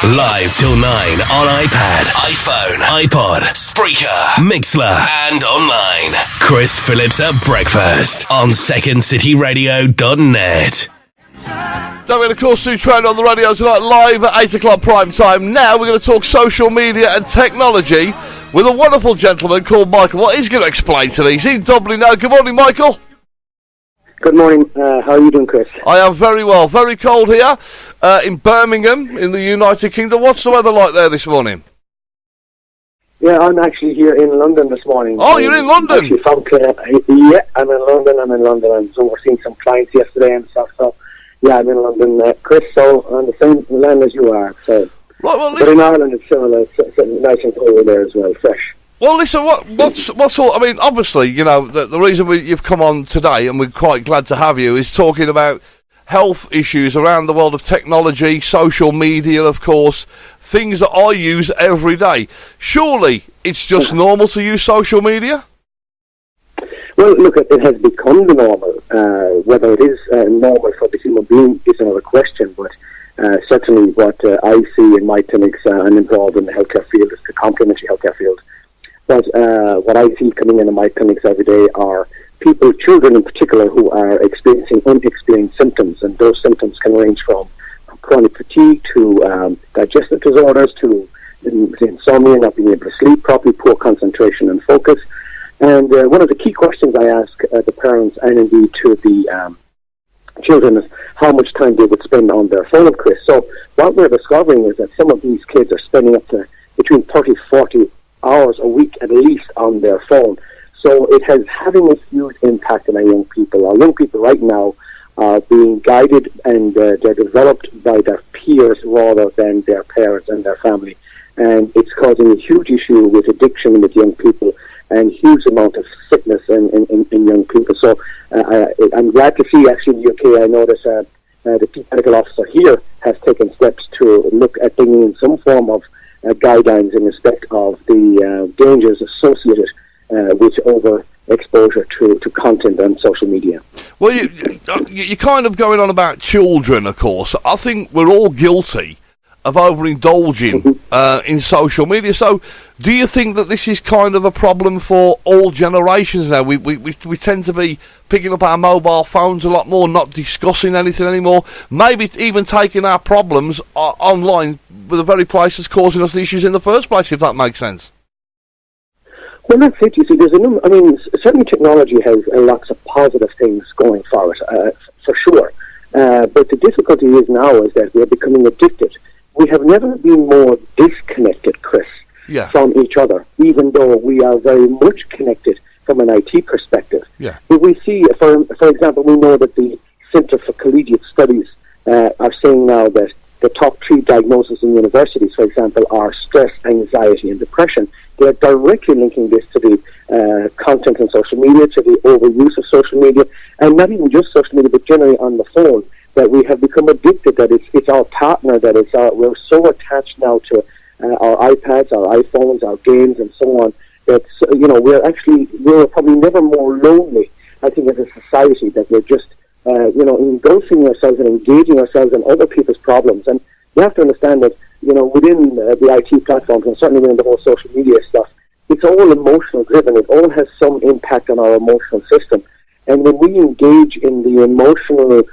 Live till 9 on iPad, iPhone, iPod, Spreaker, Mixler, and online. Chris Phillips at breakfast on 2ndCITYRADIO.net. Don't forget, of course, to trade on the radio tonight, live at 8 o'clock prime time. Now we're going to talk social media and technology with a wonderful gentleman called Michael. What he's going to explain to me. He's in Dublin now. Good morning, Michael. Good morning. How are you doing, Chris? I am very well. Very cold here in Birmingham, in the United Kingdom. What's the weather like there this morning? Yeah, I'm actually here in London this morning. Oh, you're in London? Actually from yeah, I'm in London. And so we're seeing some clients yesterday and stuff. So, yeah, I'm in London, Chris. So on the same land as you are. So, right, well, but in Ireland, it's similar. It's nice and cold there as well, fresh. Well, listen, what's all? I mean, obviously, you know, the reason you've come on today, and we're quite glad to have you, is talking about health issues around the world of technology, social media, of course, things that I use every day. Surely it's just normal to use social media? Well, look, it has become the normal. Whether it is normal for the human being is another question, but certainly what I see in my clinics and involved in the healthcare field is the complementary healthcare field. But what I see coming into my clinics every day are people, children in particular, who are experiencing unexplained symptoms, and those symptoms can range from chronic fatigue to digestive disorders to insomnia, not being able to sleep properly, poor concentration and focus. And one of the key questions I ask the parents and indeed to the children is how much time they would spend on their phone, Chris. So what we're discovering is that some of these kids are spending up to between 30 to 40 hours a week at least on their phone. So it has having a huge impact on our young people. Our young people right now are being guided and they're developed by their peers rather than their parents and their family. And it's causing a huge issue with addiction with young people and huge amount of sickness in young people. So I'm glad to see actually in the UK, I notice the chief medical officer here has taken steps to look at bringing in some form of guidelines in respect of the dangers associated with overexposure to content on social media. Well, you're kind of going on about children, of course. I think we're all guilty of overindulging in social media. So do you think that this is kind of a problem for all generations now? We tend to be picking up our mobile phones a lot more, not discussing anything anymore, maybe even taking our problems online with the very place that's causing us the issues in the first place, if that makes sense. Well, that's it. You see, certainly technology has lots of positive things going for it, for sure. But the difficulty is now is that we're becoming addicted. We have never been more disconnected, Chris, from each other, even though we are very much connected from an IT perspective. Yeah. But we see, for example, we know that the Centre for Collegiate Studies are saying now that the top 3 diagnoses in universities, for example, are stress, anxiety, and depression. They're directly linking this to the content on social media, to the overuse of social media, and not even just social media, but generally on the phone, that we have become addicted, that it's our partner, that we're so attached now to our iPads, our iPhones, our games, and so on, that, we're probably never more lonely, I think, as a society, that we're just, engulfing ourselves and engaging ourselves in other people's problems. And you have to understand that, within the IT platforms, and certainly within the whole social media stuff, it's all emotional driven. It all has some impact on our emotional system. And when we engage in the emotional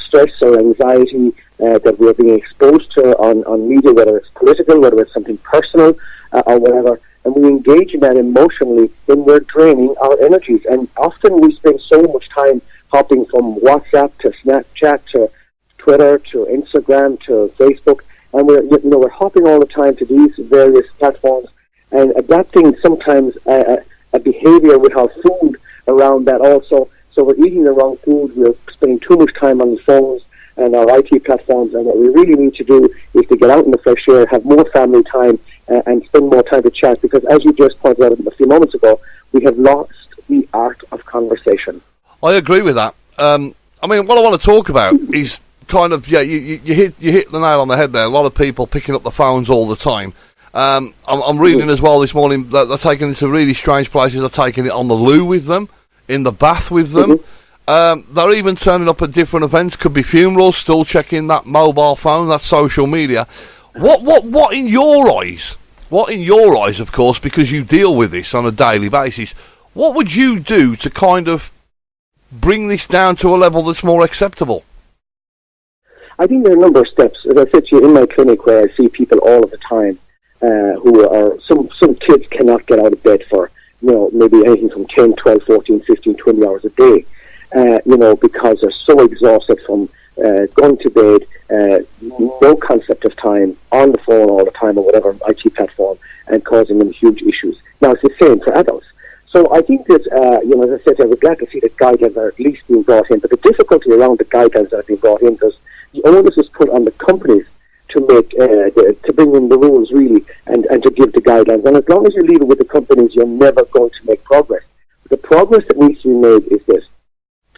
stress or anxiety that we're being exposed to on media, whether it's political, whether it's something personal or whatever, and we engage in that emotionally, then we're draining our energies. And often we spend so much time hopping from WhatsApp to Snapchat to Twitter to Instagram to Facebook, and we're hopping all the time to these various platforms and adapting sometimes a behavior with our food around that also. So we're eating the wrong food, we're spending too much time on the phones and our IT platforms, and what we really need to do is to get out in the fresh air, have more family time, and spend more time to chat, because as you just pointed out a few moments ago, we have lost the art of conversation. I agree with that. What I want to talk about is kind of, you hit the nail on the head there. A lot of people picking up the phones all the time. I'm reading as well this morning that they're taking it to really strange places. They're taking it on the loo with them, in the bath with them. They're even turning up at different events, could be funerals, still checking that mobile phone, that social media. What in your eyes? What in your eyes, of course, because you deal with this on a daily basis, what would you do to kind of bring this down to a level that's more acceptable? I think there are a number of steps. As I said to you, in my clinic where I see people all of the time who are, some kids cannot get out of bed for, maybe anything from 10, 12, 14, 15, 20 hours a day, because they're so exhausted from going to bed, no concept of time, on the phone all the time or whatever IT platform, and causing them huge issues. Now, it's the same for adults. So I think that, as I said, I was glad to see that guidelines are at least being brought in, but the difficulty around the guidelines that have been brought in is the onus is put on the companies to make to bring in the rules really and to give the guidelines. And as long as you leave it with the companies, you're never going to make progress. The progress that needs to be made is this: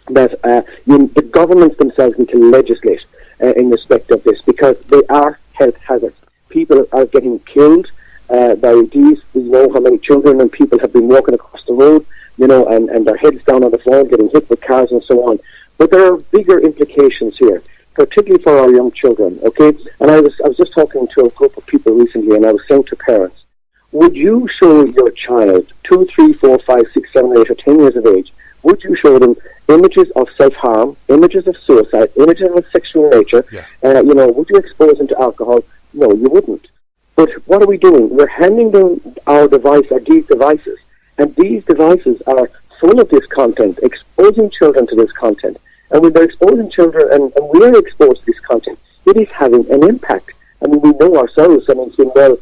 that the governments themselves need to legislate in respect of this, because they are health hazards. People are getting killed by these. We know how many children and people have been walking across the road, and their heads down on the floor, getting hit with cars and so on. But there are bigger implications here, particularly for our young children, okay? And I was just talking to a group of people recently, and I was saying to parents, would you show your child 2, 3, 4, 5, 6, 7, 8, or 10 years of age, would you show them images of self-harm, images of suicide, images of sexual nature? Yeah. Would you expose them to alcohol? No, you wouldn't. But what are we doing? We're handing them our device, or these devices, and these devices are full of this content, exposing children to this content. And when they're exposing children, and we're exposed to this content, it is having an impact. I mean, we know ourselves, it's been well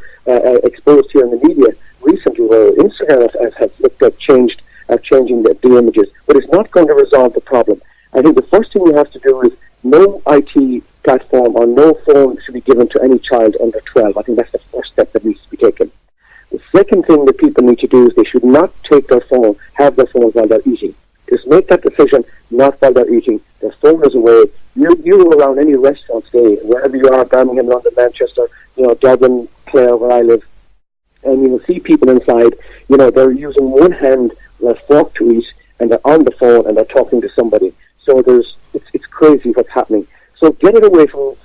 exposed here in the media recently, where Instagram has looked at changing the images, but it's not going to resolve the problem. I think the first thing we have to do is no IT platform or no phone should be given to any child under 12. I think that's the first step that needs to be taken. The second thing that people need to do is they should not have their phones while they're eating. Just make that decision, not while they're eating. Their phone is away. You go around any restaurant today, wherever you are, Birmingham, London, Manchester, Dublin, Clare, where I live, and you will see people inside, they're using one hand with a fork to eat, and they're on the phone, and they're talking to somebody. So it's crazy what's happening. So get it away from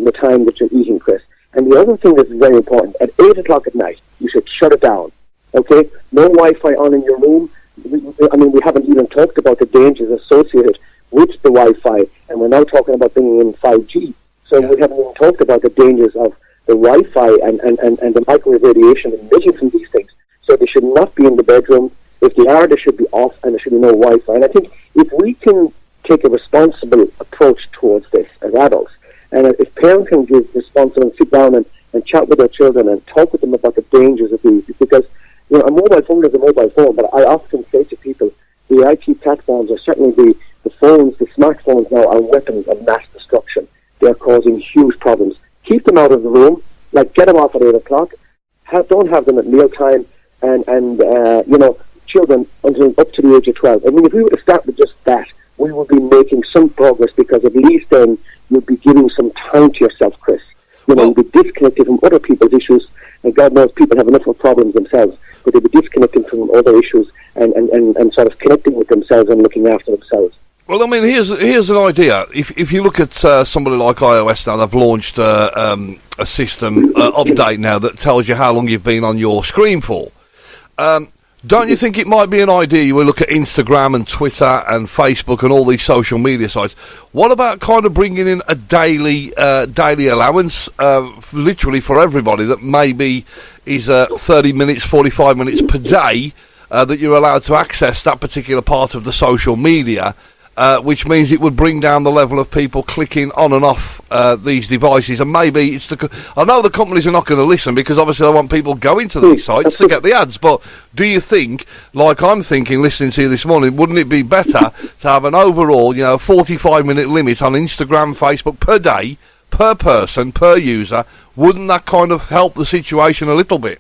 the time that you're eating, Chris. And the other thing that's very important, at 8 o'clock at night, you should shut it down, okay? No Wi-Fi on in your room. We haven't even talked about the dangers associated with the Wi-Fi, and we're now talking about bringing in 5G. So we haven't even talked about the dangers of the Wi-Fi and the microwave radiation emitting from these things. So they should not be in the bedroom. If they are, they should be off, and there should be no Wi-Fi. And I think if we can take a responsible approach towards this as adults, and if parents can give responsible and sit down and chat with their children and talk with them about the dangers of these, because a mobile phone is a mobile phone, but I often say to people, the IT platforms, or certainly the phones, the smartphones now, are weapons of mass destruction. They're causing huge problems. Keep them out of the room, get them off at 8 o'clock. Don't have them at mealtime, and children until up to the age of 12. I mean, if we were to start with just that, we would be making some progress, because at least then you'd be giving some time to yourself, Chris. You'd be disconnected from other people's issues, and God knows people have enough of problems themselves, but they'd be disconnected from other issues and sort of connecting with themselves and looking after themselves. Well, I mean, here's an idea. If you look at somebody like iOS now, they've launched a system update now that tells you how long you've been on your screen for. Don't you think it might be an idea? You will look at Instagram and Twitter and Facebook and all these social media sites. What about kind of bringing in a daily allowance, literally for everybody, that maybe is 30 minutes, 45 minutes per day that you're allowed to access that particular part of the social media, which means it would bring down the level of people clicking on and off these devices. And maybe I know the companies are not going to listen, because obviously they want people going to these sites to get the ads, but do you think, like I'm thinking listening to you this morning, wouldn't it be better to have an overall 45-minute limit on Instagram, Facebook per day, per person, per user? Wouldn't that kind of help the situation a little bit?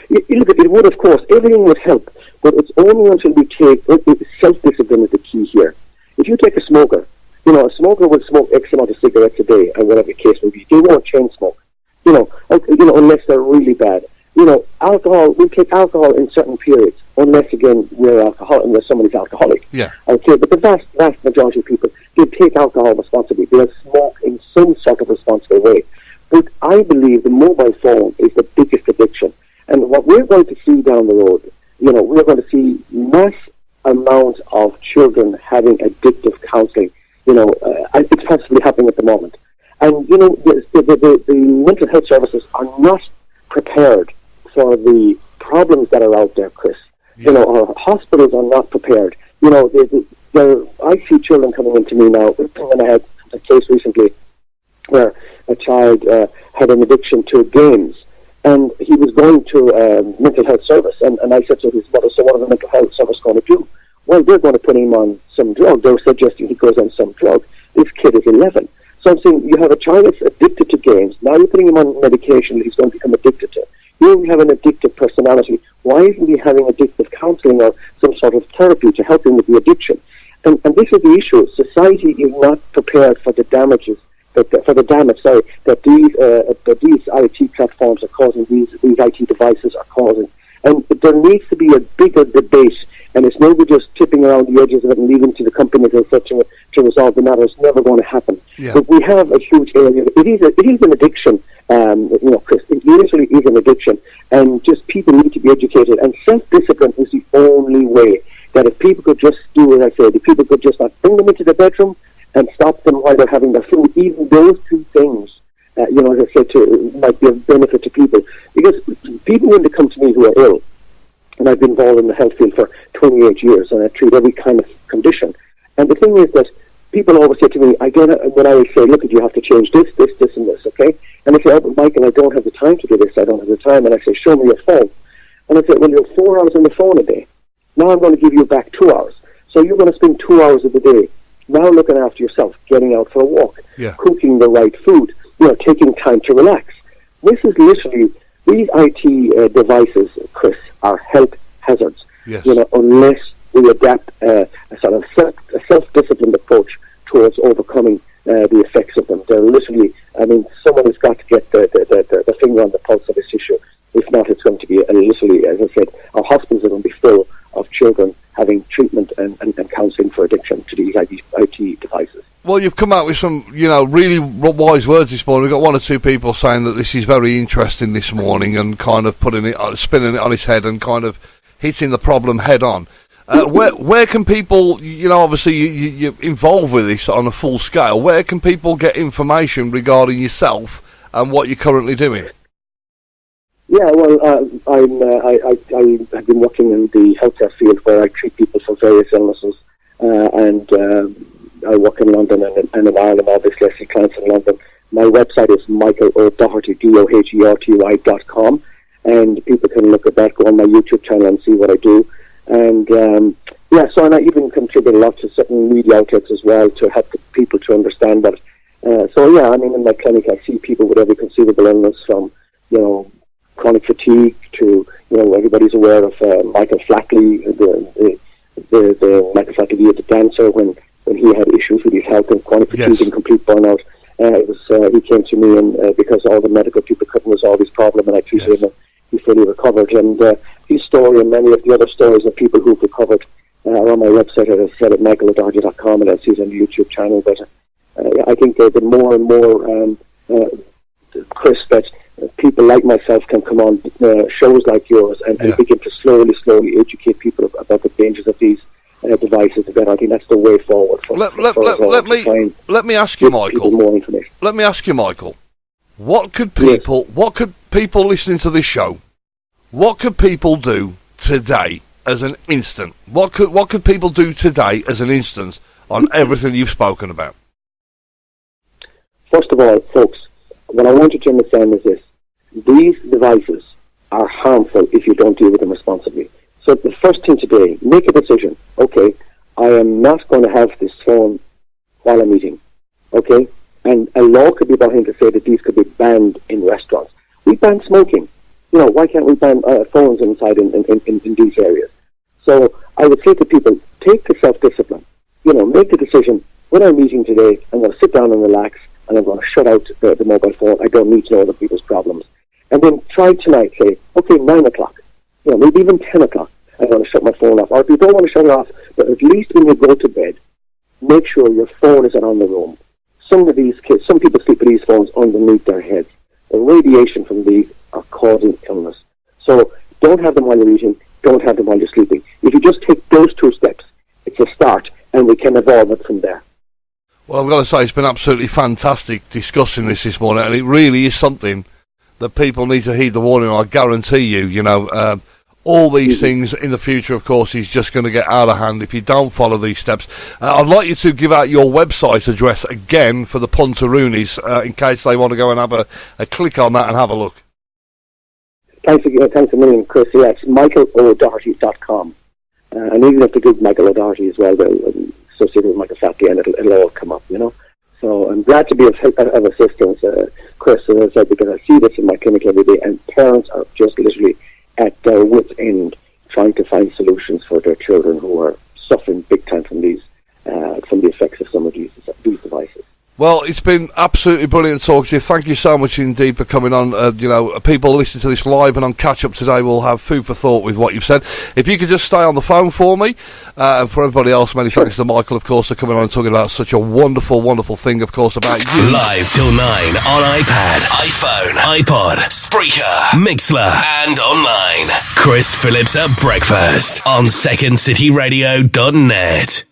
It would, of course. Everything would help. But it's only until we take self-discipline is the key here. If you take a smoker, a smoker will smoke X amount of cigarettes a day, and whatever the case may be. They won't chain smoke, unless they're really bad. Alcohol, we take alcohol in certain periods, unless again unless somebody's alcoholic. Yeah. Okay, but the vast majority of people, they take alcohol responsibly. They'll smoke in some sort of responsible way. But I believe the mobile phone is the biggest addiction. And what we're going to see down the road, we're going to see mass amounts of children having addictive counselling. It's possibly happening at the moment. And, the mental health services are not prepared for the problems that are out there, Chris. Yeah. Our hospitals are not prepared. I see children coming into me now, and I had a case recently where a child had an addiction to games, and he was going to a mental health service, and I said to his mother, so what are the mental health service going to do? Well, they're going to put him on some drug. They're suggesting he goes on some drug. This kid is 11. So I'm saying, you have a child that's addicted to games. Now you're putting him on medication that he's going to become addicted to. You have an addictive personality. Why isn't he having addictive counselling or some sort of therapy to help him with the addiction? And this is the issue. Society is not prepared for the damages, that these IT platforms are causing, these IT devices are causing. And there needs to be a bigger debate, and it's no good just tipping around the edges of it and leaving to the companies and such to resolve the matter. It's never going to happen. Yeah. But we have a huge area. It is an addiction, Chris. It literally is an addiction, and just people need to be educated. And self-discipline is the only way. That if people could just do as I said, if people could just not bring them into the bedroom and stop them while they're having their food, even those two things, as I said, might be of benefit to people. Because people, when they come to me who are ill, and I've been involved in the health field for 28 years, and I treat every kind of condition. And the thing is that people always say to me, when I say, look, you have to change this, and this, okay? And I say, oh, but Michael, I don't have the time to do this, I don't have the time. And I say, show me your phone. And I say, well, you're 4 hours on the phone a day. Now I'm going to give you back 2 hours. So you're going to spend 2 hours of the day now looking after yourself, getting out for a walk, cooking the right food, taking time to relax. This is literally, these IT devices, Chris, are health hazards. Yes. Unless we adapt a sort of self-disciplined approach towards overcoming the effects of them. They're literally, someone has got to get the finger on the pulse of this issue. If not, it's going to be literally, as I said, our hospitals are going to be full of children having treatment and counselling for addiction to these IT devices. Well, you've come out with some, really wise words this morning. We've got one or two people saying that this is very interesting this morning and kind of spinning it on its head and kind of hitting the problem head on. Where can people, obviously you're involved with this on a full scale, where can people get information regarding yourself and what you're currently doing? Yeah, well, I have been working in the healthcare field where I treat people for various illnesses, and I work in London and in Ireland, obviously. I see clients in London. My website is michaelodoherty, DOHERTY.com, and people can look at that, go on my YouTube channel and see what I do. And, and I even contribute a lot to certain media outlets as well to help the people to understand that. In my clinic I see people with every conceivable illness from, chronic fatigue to, everybody's aware of Michael Flatley, the Michael Flatley, the dancer, when he had issues with his health and chronic fatigue and complete burnout. He came to me and because all the medical people couldn't resolve his problem, and I treated him and he fully recovered. And his story and many of the other stories of people who've recovered are on my website, as I said, at michaelodoherty.com, and I'll see it on the YouTube channel. But I think that more and more, Chris, that people like myself can come on shows like yours and begin to slowly educate people about the dangers of these devices. Then I think that's the way forward. Let me ask you, Michael. More information. Let me ask you, Michael. What could people listening to this show? What could people do today as an instant? What could people do today as an instance on everything you've spoken about? First of all, folks, what I want you to understand is this. These devices are harmful if you don't deal with them responsibly. So the first thing today, make a decision. Okay, I am not going to have this phone while I'm eating. Okay? And a law could be brought in to say that these could be banned in restaurants. We ban smoking. Why can't we ban phones inside in these areas? So I would say to people, take the self-discipline. Make the decision. When I'm eating today, I'm going to sit down and relax, and I'm going to shut out the mobile phone. I don't need to know other people's problems. And then try tonight, say, okay, 9 o'clock, maybe even 10 o'clock, I'm going to shut my phone off. Or if you don't want to shut it off, but at least when you go to bed, make sure your phone isn't on the room. Some people sleep with these phones underneath their heads. radiation from these are causing illness. So don't have them while you're eating, don't have them while you're sleeping. If you just take those 2 steps, it's a start, and we can evolve it from there. Well, I've got to say, it's been absolutely fantastic discussing this morning, and it really is something that people need to heed the warning. I guarantee you, all these things in the future, of course, is just going to get out of hand if you don't follow these steps. I'd like you to give out your website address again for the Puntaroonies, in case they want to go and have a click on that and have a look. Thanks a million, Chris. Yeah, it's michaelodoherty.com. And even if they Google Michael O'Doherty as well, associated with Michael Flatley, and it'll all come up, So I'm glad to be of assistance, Chris, as I said, because I see this in my clinic every day, and parents are just literally at their wit's end trying to find solutions for their children who are suffering big time from the effects of some of these devices. Well, it's been absolutely brilliant talking to you. Thank you so much indeed for coming on. People listening to this live and on catch-up today will have food for thought with what you've said. If you could just stay on the phone for me, and for everybody else, many thanks to Michael, of course, for coming on and talking about such a wonderful, wonderful thing, of course, about you. Live till 9 on iPad, iPhone, iPod, Spreaker, Mixler, and online. Chris Phillips at breakfast on 2ndCityRadio.net.